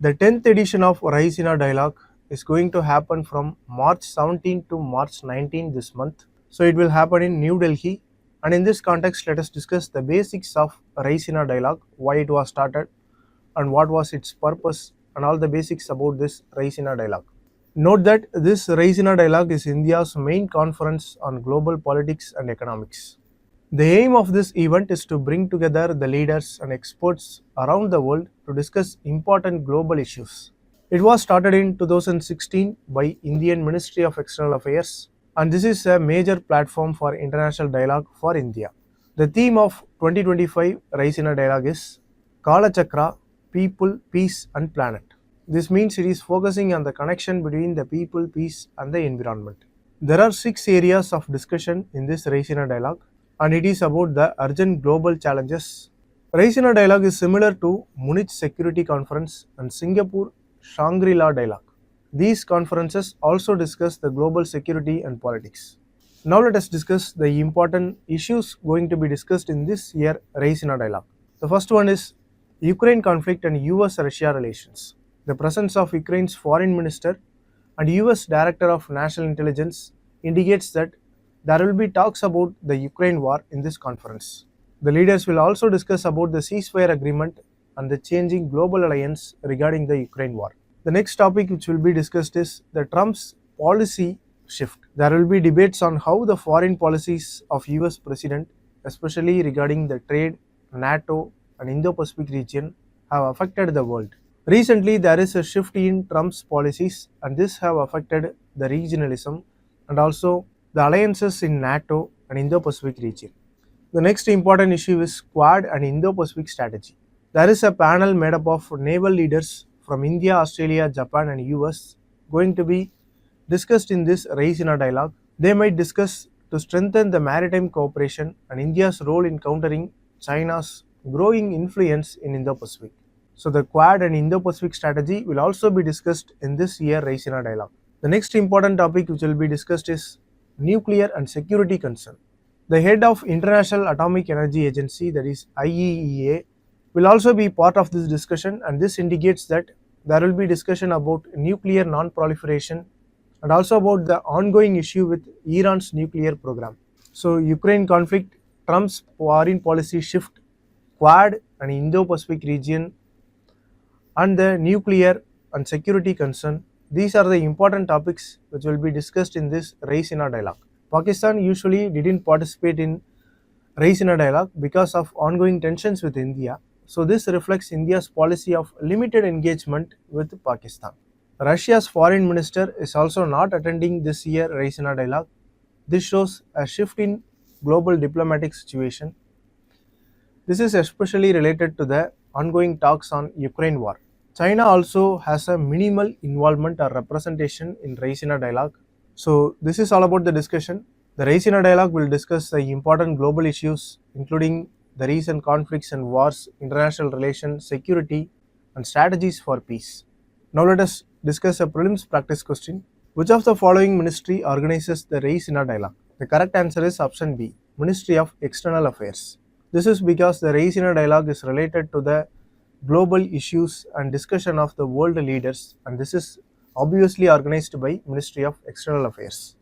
The 10th edition of Raisina Dialogue is going to happen from March 17 to March 19 this month. So it will happen in New Delhi. And in this context, let us discuss the basics of Raisina Dialogue, why it was started, and what was its purpose, and all the basics about this Raisina Dialogue. Note that this Raisina Dialogue is India's main conference on global politics and economics. The aim of this event is to bring together the leaders and experts around the world to discuss important global issues. It was started in 2016 by Indian Ministry of External Affairs, and this is a major platform for international dialogue for India. The theme of 2025 Raisina Dialogue is Kalachakra, People, Peace and Planet. This means it is focusing on the connection between the people, peace and the environment. There are 6 areas of discussion in this Raisina Dialogue, and it is about the urgent global challenges. Raisina Dialogue is similar to Munich Security Conference and Singapore Shangri-La Dialogue. These conferences also discuss the global security and politics. Now let us discuss the important issues going to be discussed in this year Raisina Dialogue. The first one is Ukraine conflict and US-Russia relations. The presence of Ukraine's foreign minister and US Director of National Intelligence indicates that there will be talks about the Ukraine war in this conference. The leaders will also discuss about the ceasefire agreement and the changing global alliance regarding the Ukraine war. The next topic which will be discussed is the Trump's policy shift. There will be debates on how the foreign policies of US President, especially regarding the trade, NATO and Indo-Pacific region, have affected the world. Recently, there is a shift in Trump's policies, and this have affected the regionalism and also the alliances in NATO and Indo-Pacific region. The next important issue is Quad and Indo-Pacific strategy. There is a panel made up of naval leaders from India, Australia, Japan and US going to be discussed in this Raisina Dialogue. They might discuss to strengthen the maritime cooperation and India's role in countering China's growing influence in Indo-Pacific. So the Quad and Indo-Pacific strategy will also be discussed in this year Raisina Dialogue. The next important topic which will be discussed is nuclear and security concern. The head of International Atomic Energy Agency, that is IAEA, will also be part of this discussion, and this indicates that there will be discussion about nuclear non-proliferation and also about the ongoing issue with Iran's nuclear program. So Ukraine conflict, Trump's foreign policy shift, Quad and Indo-Pacific region, and the nuclear and security concern. These are the important topics which will be discussed in this Raisina Dialogue. Pakistan usually didn't participate in Raisina Dialogue because of ongoing tensions with India. So this reflects India's policy of limited engagement with Pakistan. Russia's foreign minister is also not attending this year Raisina Dialogue. This shows a shift in global diplomatic situation. This is especially related to the ongoing talks on Ukraine war. China also has a minimal involvement or representation in Raisina Dialogue. So this is all about the discussion. The Raisina Dialogue will discuss the important global issues including the recent conflicts and wars, international relations, security and strategies for peace. Now let us discuss a prelims practice question. Which of the following ministry organizes the Raisina Dialogue? The correct answer is option B, Ministry of External Affairs. This is because the Raisina Dialogue is related to the global issues and discussion of the world leaders, and this is obviously organized by Ministry of External Affairs.